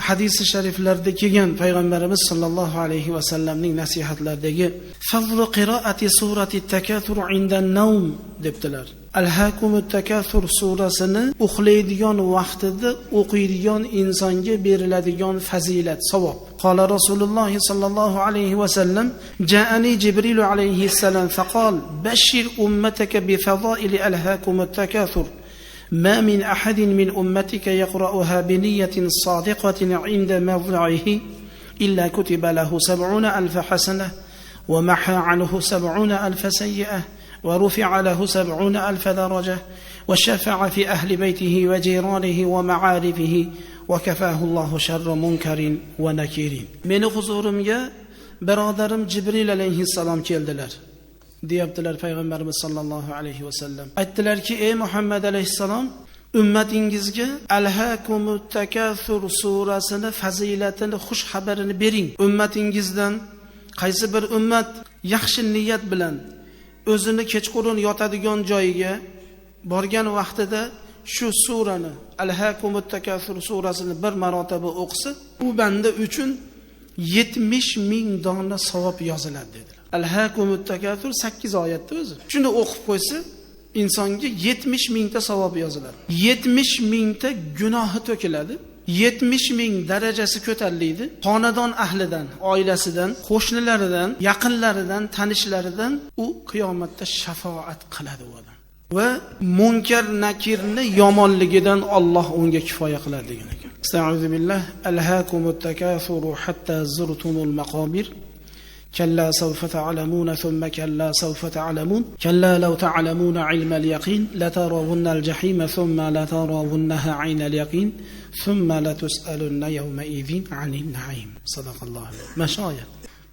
hadisi shariflarda kelgan payg'ambarimiz sollallohu alayhi va sallamning nasihatlaridagi fazlu qiroati surati takathur inda nawm debdilar. Alhaakumut takathur surasini uxlaydigan vaqtida o'qiydigan insonga beriladigan fazilat, savob. Qala Rasululloh sallallohu alayhi va sallam, ja'ani Jibril alayhi salam faqal bashir ummataka bi fadaili alhaakumut takathur. ما من أحد من أمتك يقرأها بنية صادقة عند موضعه إلا كتب له 70,000 حسنة ومحى عنه 70,000 سيئة ورفع له 70,000 درجة وشفع في أهل بيته وجيرانه ومعارفه وكفاه الله شر منكر ونكير. من حضورمga برادرم جبريل عليه السلام keldilar. Deyaptilar payg'ambarimiz sollallohu alayhi va sallam. Aytdilarki, ey Muhammad alayhissalom, ummatingizga Alhaakumut takathur surasini fazilatini xush xabarini bering. Ummatingizdan qaysi bir ummat yaxshi niyat bilan o'zini kechqurun yotadigan joyiga borgan vaqtida shu surani Alhaakumut takathur surasini bir marotaba o'qisa, u banda uchun 70,000 dona savob yoziladi dedilar. Alhaakumut takathur 8 oyatda o'zi. Shuni o'qib qo'ysa, insonga 70,000 ta savob yoziladi. 70,000 ta gunohi to'kiladi. 70,000 darajasi ko'tariladi. Xonadon ahlidan, oilasidan, qo'shnilaridan, yaqinlaridan, tanishlaridan u qiyomatda shafaat qiladi u odam. Va munkar nakirni yomonligidan Alloh unga kifoya qiladi degan ekan. Estağfiru billah. Alhaakumut takathur hatta zurtumul maqabir. كلا سوف تعلمون ثم كلا سوف تعلمون كلا لو تعلمون علم اليقين لترون الجحيم ثم لترونها عين اليقين ثم لتسألن يومئذ عن النعيم. صدق الله. Mashoya.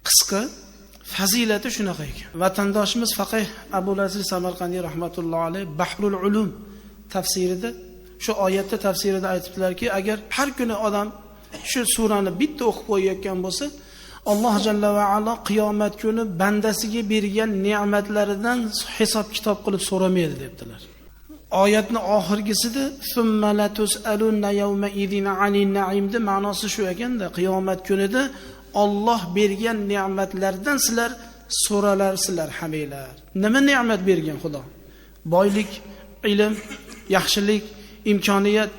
Qisqa fazilati shunaqa ekan. Vatandoshimiz faqih Abul Aziz Samarqandiy rahmatullohi alayh Bahrul Ulum tafsirida shu oyatda tafsirida aytibdilarki, agar har kuni odam shu surani bitta o'qib qo'yayotgan bo'lsa, Alloh jalla va ala qiyomat kuni bandasiga bergan ne'matlaridan hisob kitob qilib so'ramaydi debdilar. Oyatning oxirgisida summa la tusaluna yawma idin anin na'imda ma'nosi shu ekanda, qiyomat kunida Alloh bergan ne'matlardan sizlar so'ralarsizlar haminglar. Nima ne'mat bergan Xudo? Boylik, ilm, yaxshilik, imkoniyat.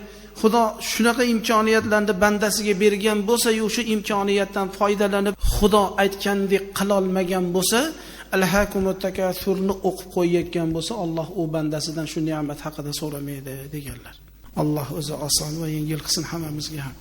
Xudo shunaqa imkoniyatlarni bandasiga bergan bo'lsa, o'sha imkoniyatdan foydalanib Xudo aytgandek qila olmagan bo'lsa, Alhaakumut takathurni o'qib qo'yayotgan bo'lsa, Alloh u bandasidan shu ne'mat haqida so'ramaydi deganlar. Alloh o'zi oson va yengil qilsin hammamizga ham.